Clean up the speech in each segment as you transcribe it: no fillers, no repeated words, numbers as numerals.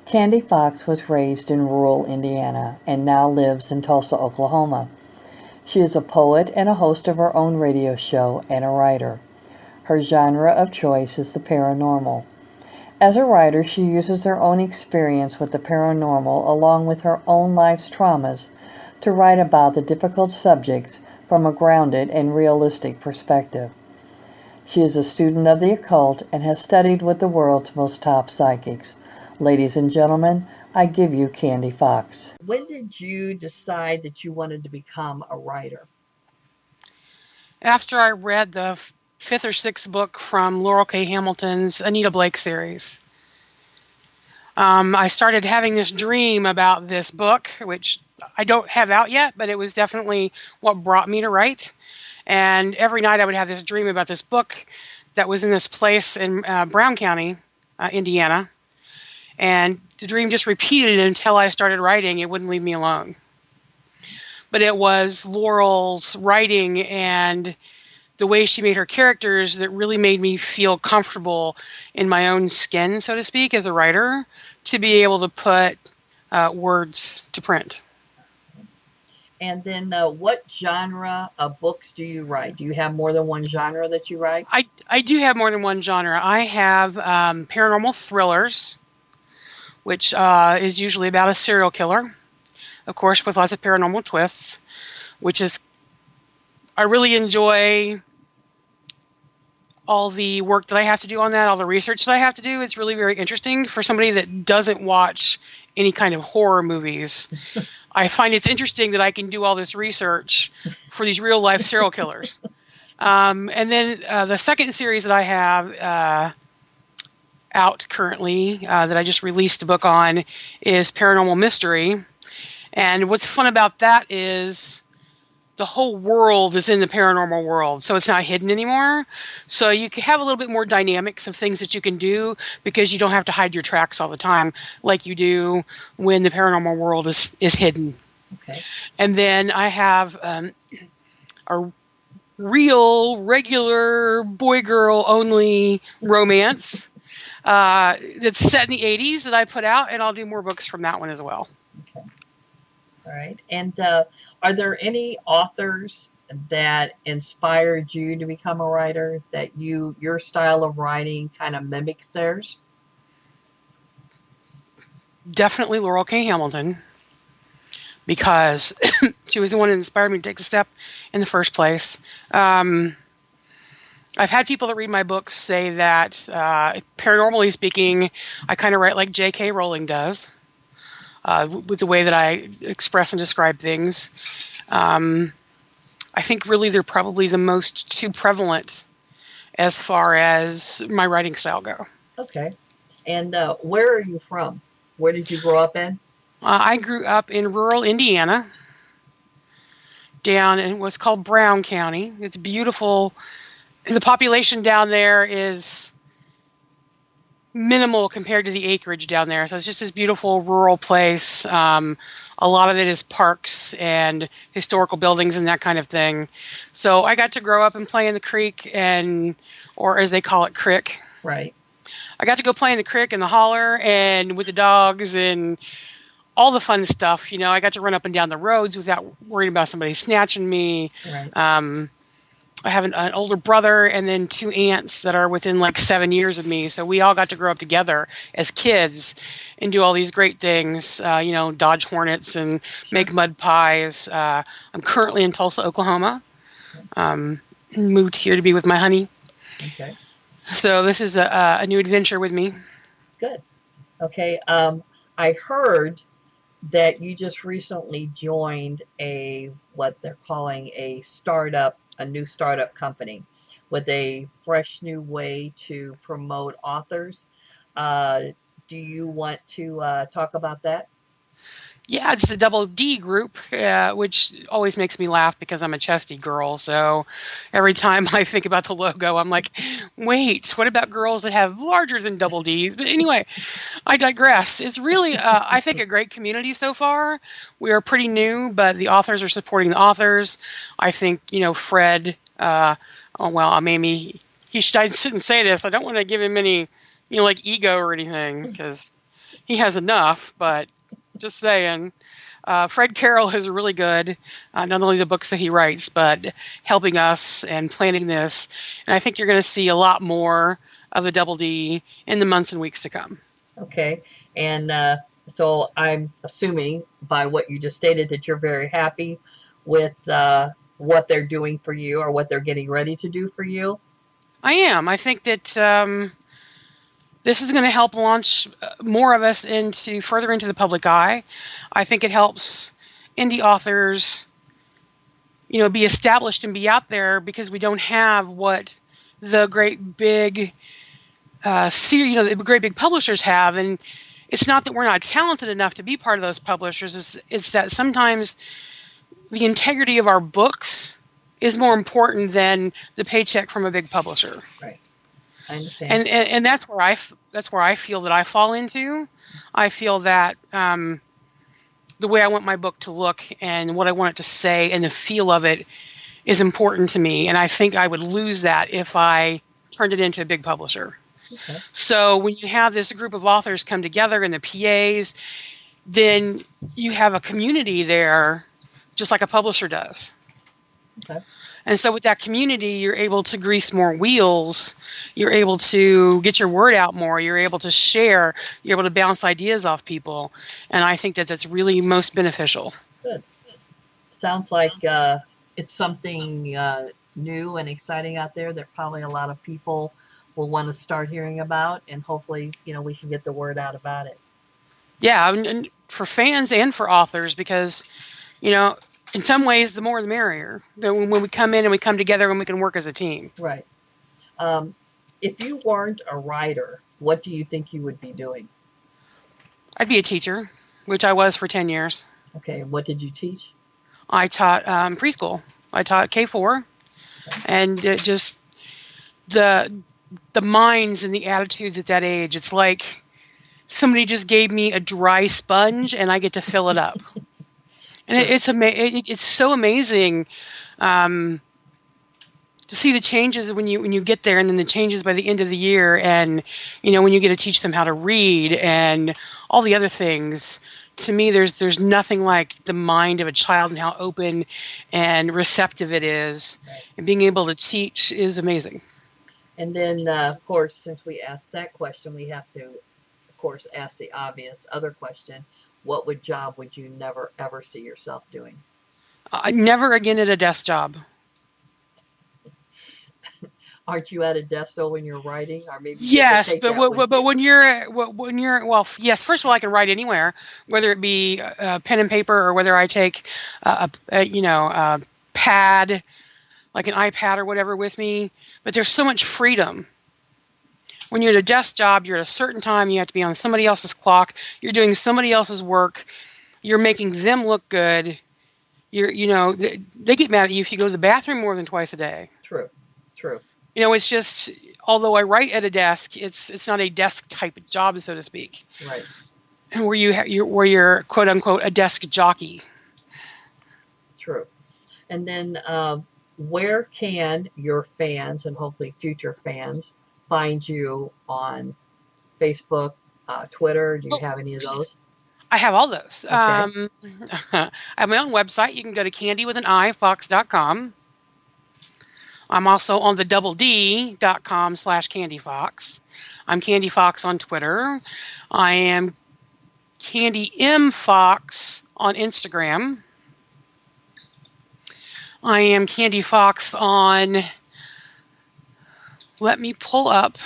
Candi Fox was raised in rural Indiana and now lives in Tulsa, Oklahoma. She is a poet and a host of her own radio show and a writer. Her genre of choice is the paranormal. As a writer, she uses her own experience with the paranormal along with her own life's traumas to write about the difficult subjects from a grounded and realistic perspective. She is a student of the occult and has studied with the world's most top psychics. Ladies and gentlemen, I give you Candi Fox. When did you decide that you wanted to become a writer? After I read the fifth or sixth book from Laurel K. Hamilton's Anita Blake series, I started having this dream about this book, which I don't have out yet, but it was definitely what brought me to write. And every night I would have this dream about this book that was in this place in Brown County, Indiana. And the dream just repeated until I started writing. It wouldn't leave me alone. But it was Laurel's writing and the way she made her characters that really made me feel comfortable in my own skin, so to speak, as a writer, to be able to put words to print. And then what genre of books do you write? Do you have more than one genre that you write? I do have more than one genre. I have paranormal thrillers, which is usually about a serial killer, of course, with lots of paranormal twists, which is, I really enjoy all the work that I have to do on that, all the research that I have to do. It's really very interesting for somebody that doesn't watch any kind of horror movies. I find it's interesting that I can do all this research for these real life serial killers. And then the second series that I have out currently that I just released a book on is Paranormal Mystery. And what's fun about that is the whole world is in the paranormal world, so it's not hidden anymore. So you can have a little bit more dynamics of things that you can do because you don't have to hide your tracks all the time like you do when the paranormal world is hidden. Okay. And then I have a real, regular, boy-girl only romance that's set in the 80s that I put out, and I'll do more books from that one as well. Okay. All right. And are there any authors that inspired you to become a writer, that your style of writing kind of mimics theirs? Definitely Laurel K. Hamilton, because she was the one that inspired me to take the step in the first place. I've had people that read my books say that, paranormally speaking, I kind of write like J.K. Rowling does. With the way that I express and describe things. I think really they're probably the most two prevalent as far as my writing style go. Okay. And where are you from? Where did you grow up in? I grew up in rural Indiana, down in what's called Brown County. It's beautiful. The population down there is minimal compared to the acreage down there. So it's just this beautiful rural place. A lot of it is parks and historical buildings and that kind of thing. So I got to grow up and play in the creek or as they call it, crick. Right. I got to go play in the creek and the holler and with the dogs and all the fun stuff. You know, I got to run up and down the roads without worrying about somebody snatching me. Right. I have an older brother and then two aunts that are within like 7 years of me. So we all got to grow up together as kids and do all these great things, dodge hornets and make mud pies. I'm currently in Tulsa, Oklahoma. Moved here to be with my honey. Okay. So this is a new adventure with me. Good. Okay. I heard that you just recently joined what they're calling a new startup company with a fresh new way to promote authors. Do you want to talk about that? Yeah, it's the Double D group, which always makes me laugh because I'm a chesty girl. So every time I think about the logo, I'm like, wait, what about girls that have larger than double Ds? But anyway, I digress. It's really, I think, a great community so far. We are pretty new, but the authors are supporting the authors. I think, Fred, maybe I shouldn't say this. I don't want to give him any, ego or anything because he has enough, but just saying. Fred Carroll is really good, not only the books that he writes, but helping us and planning this. And I think you're going to see a lot more of the Double D in the months and weeks to come. Okay. And so I'm assuming by what you just stated that you're very happy with what they're doing for you or what they're getting ready to do for you. I am. I think that this is going to help launch more of us further into the public eye. I think it helps indie authors, be established and be out there, because we don't have what the great big the great big publishers have. And it's not that we're not talented enough to be part of those publishers. It's that sometimes the integrity of our books is more important than the paycheck from a big publisher. Right. I understand. And that's where I feel that I fall into. I feel that the way I want my book to look and what I want it to say and the feel of it is important to me. And I think I would lose that if I turned it into a big publisher. Okay. So when you have this group of authors come together and the PAs, then you have a community there, just like a publisher does. Okay. And so with that community, you're able to grease more wheels. You're able to get your word out more. You're able to share. You're able to bounce ideas off people. And I think that that's really most beneficial. Good. Sounds like it's something new and exciting out there that probably a lot of people will want to start hearing about. And hopefully, we can get the word out about it. Yeah, and for fans and for authors, because, in some ways, the more the merrier. When we come in and we come together and we can work as a team. Right. If you weren't a writer, what do you think you would be doing? I'd be a teacher, which I was for 10 years. Okay. What did you teach? I taught preschool. I taught K4. Okay. And just the minds and the attitudes at that age, it's like somebody just gave me a dry sponge and I get to fill it up. And it's so amazing to see the changes when you get there, and then the changes by the end of the year, and when you get to teach them how to read and all the other things. To me, there's nothing like the mind of a child and how open and receptive it is. Right. And being able to teach is amazing. And then, of course, since we asked that question, we have to, of course, ask the obvious other question. What job would you never, ever see yourself doing? Never again at a desk job. Aren't you at a desk though when you're writing, or maybe? Yes, but when you're yes. First of all, I can write anywhere, whether it be pen and paper or whether I take a pad, like an iPad or whatever, with me. But there's so much freedom. When you're at a desk job, you're at a certain time. You have to be on somebody else's clock. You're doing somebody else's work. You're making them look good. They get mad at you if you go to the bathroom more than twice a day. True. It's just, although I write at a desk, it's not a desk type job, so to speak. Right. And where you're quote unquote a desk jockey. True. And then where can your fans and hopefully future fans find you on Facebook, Twitter? Do you have any of those? I have all those. Okay. I have my own website. You can go to candywithanI.fox.com. I'm also on the doubleD.com/Candi I'm Candi Fox on Twitter. I am Candi M. Fox on Instagram. I am Candi Fox on... Let me pull up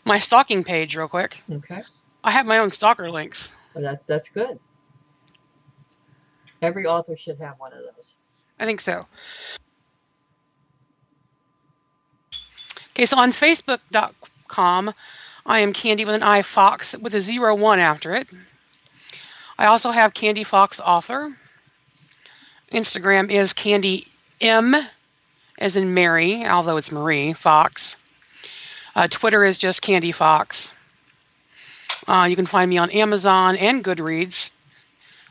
my stalking page real quick. Okay. I have my own stalker links. Well, that's good. Every author should have one of those. I think so. Okay, so on Facebook.com, I am Candi with an I Fox with a 01 after it. I also have Candi Fox Author. Instagram is Candi M, as in Mary, although it's Marie Fox. Twitter is just Candi Fox. You can find me on Amazon and Goodreads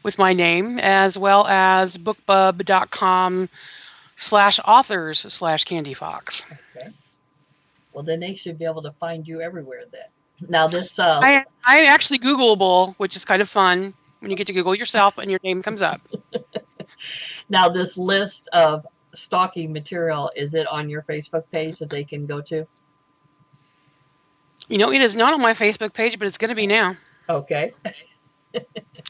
with my name, as well as bookbub.com/authors/Candi Fox. Okay. Well, then they should be able to find you everywhere then. Now this I actually Googleable, which is kind of fun when you get to Google yourself and your name comes up. now this list of stalking material, is it on your Facebook page that they can go to? You know, it is not on my Facebook page, but it's going to be now. Okay.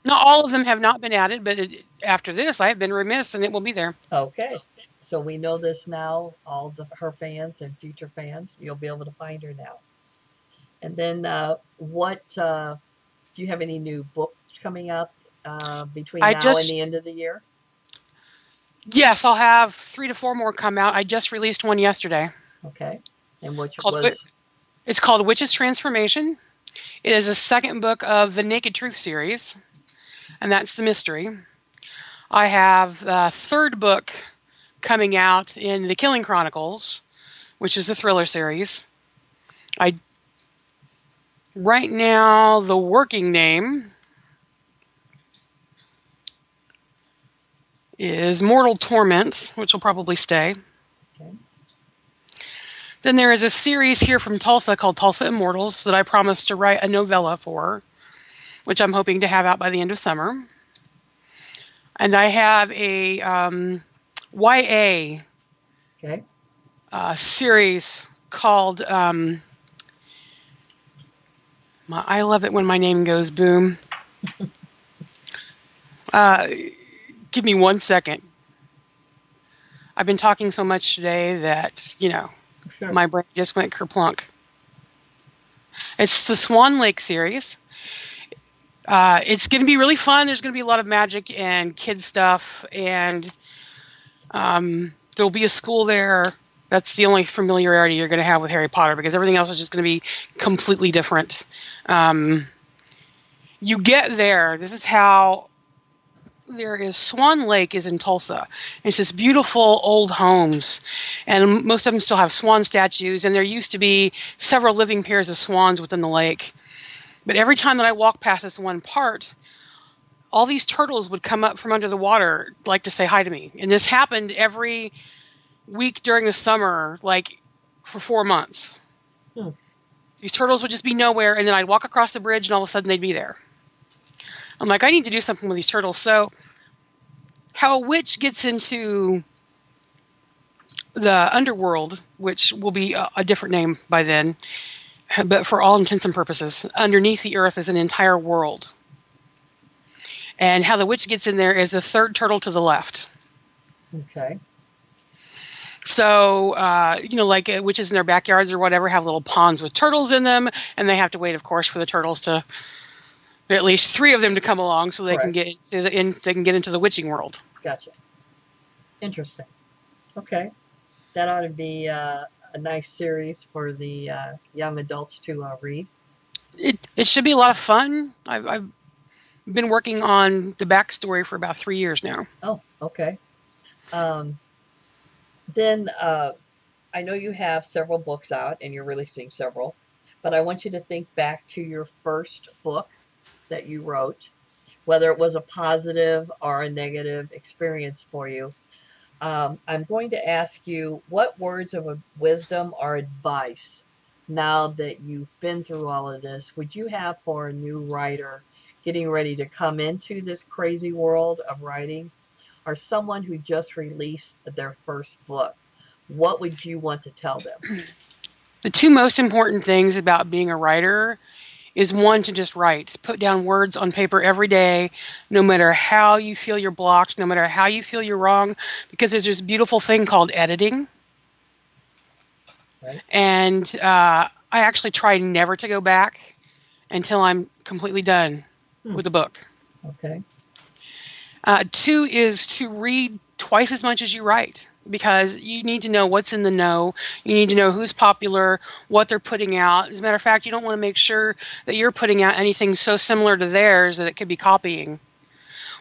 Not all of them have not been added, but after this, I have been remiss, and it will be there. Okay. So we know this now, all her fans and future fans. You'll be able to find her now. And then do you have any new books coming up between now and the end of the year? Yes, I'll have 3 to 4 more come out. I just released one yesterday. Okay. And it's called Witch's Transformation. It is a second book of the Naked Truth series, and that's the mystery. I have a third book coming out in the Killing Chronicles, which is the thriller series. Right now, the working name is Mortal Torments, which will probably stay. Okay. Then there is a series here from Tulsa called Tulsa Immortals that I promised to write a novella for, which I'm hoping to have out by the end of summer. And I have a YA series called I love it when my name goes boom. Give me 1 second. I've been talking so much today that, Sure. My brain just went kerplunk. It's the Swan Lake series. It's going to be really fun. There's going to be a lot of magic and kid stuff, and there'll be a school there. That's the only familiarity you're going to have with Harry Potter, because everything else is just going to be completely different. You get there. This is how there is. Swan Lake is in Tulsa. It's this beautiful old homes, and most of them still have swan statues, and there used to be several living pairs of swans within the lake. But every time that I walk past this one part, all these turtles would come up from under the water, like to say hi to me. And this happened every week during the summer, like for 4 months. These turtles would just be nowhere, and then I'd walk across the bridge, and all of a sudden they'd be there. I'm like, I need to do something with these turtles. So how a witch gets into the underworld, which will be a different name by then, but for all intents and purposes, underneath the earth is an entire world. And how the witch gets in there is the third turtle to the left. Okay. So, like witches in their backyards or whatever have little ponds with turtles in them, and they have to wait, of course, for the turtles to, at least 3 of them to come along so they can get into the witching world. Gotcha. Interesting. Okay. That ought to be a nice series for the young adults to read. It should be a lot of fun. I've been working on the backstory for about 3 years now. Oh, okay. Then I know you have several books out and you're releasing several, but I want you to think back to your first book that you wrote, whether it was a positive or a negative experience for you. I'm going to ask you, what words of wisdom or advice, now that you've been through all of this, would you have for a new writer getting ready to come into this crazy world of writing, or someone who just released their first book? What would you want to tell them? The 2 most important things about being a writer is, 1, to just write. Put down words on paper every day, no matter how you feel you're blocked, no matter how you feel you're wrong, because there's this beautiful thing called editing. Right. And I actually try never to go back until I'm completely done with the book. Okay. 2 is to read twice as much as you write, because you need to know what's in the know. You need to know who's popular, what they're putting out. As a matter of fact, you don't want to make sure that you're putting out anything so similar to theirs that it could be copying,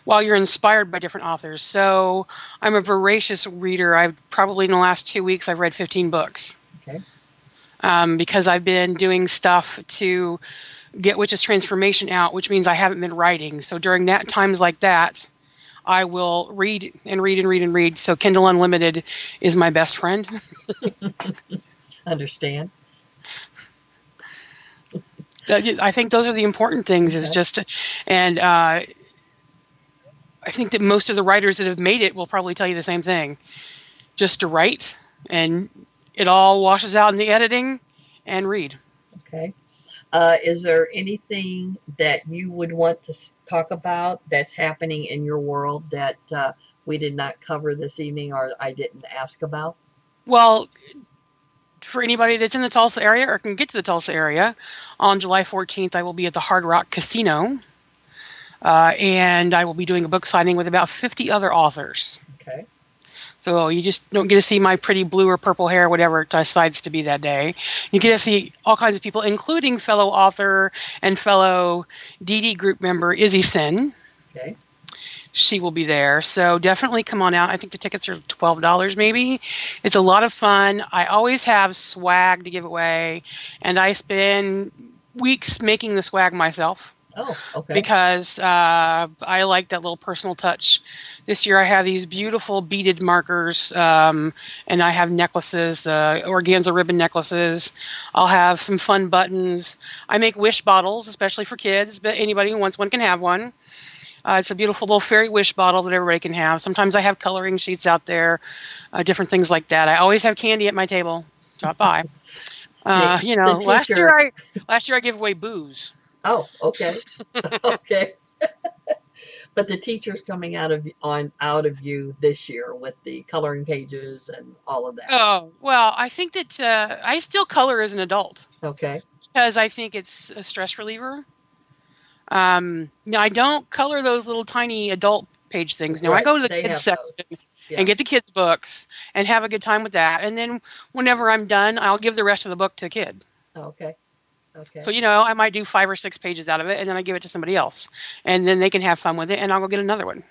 while you're inspired by different authors. So I'm a voracious reader. I've probably in the last 2 weeks, I've read 15 books. Okay. Because I've been doing stuff to get Witch's Transformation out, which means I haven't been writing. So during times like that, I will read and read and read and read. So Kindle Unlimited is my best friend. Understand. I think those are the important things. Is Okay. just, and I think that most of the writers that have made it will probably tell you the same thing. Just to write, and it all washes out in the editing, and read. Okay. Is there anything that you would want to talk about that's happening in your world that we did not cover this evening or I didn't ask about? Well, for anybody that's in the Tulsa area or can get to the Tulsa area, on July 14th, I will be at the Hard Rock Casino, and I will be doing a book signing with about 50 other authors. Okay. So you just don't get to see my pretty blue or purple hair, whatever it decides to be that day. You get to see all kinds of people, including fellow author and fellow DD group member Izzy Sin. Okay. She will be there. So definitely come on out. I think the tickets are $12 maybe. It's a lot of fun. I always have swag to give away, and I spend weeks making the swag myself. Oh, okay. Because I like that little personal touch. This year I have these beautiful beaded markers, and I have necklaces, organza ribbon necklaces. I'll have some fun buttons. I make wish bottles, especially for kids, but anybody who wants one can have one. It's a beautiful little fairy wish bottle that everybody can have. Sometimes I have coloring sheets out there, different things like that. I always have candy at my table. Stop by. Last year I gave away booze. Oh, okay. Okay. But the teacher's coming out of you this year with the coloring pages and all of that. Oh, well, I think that I still color as an adult. Okay. Because I think it's a stress reliever. I don't color those little tiny adult page things. No, right. I go to the kids section and get the kids' books and have a good time with that. And then whenever I'm done, I'll give the rest of the book to a kid. Okay. Okay. So, I might do 5 or 6 pages out of it, and then I give it to somebody else. And then they can have fun with it, and I'll go get another one.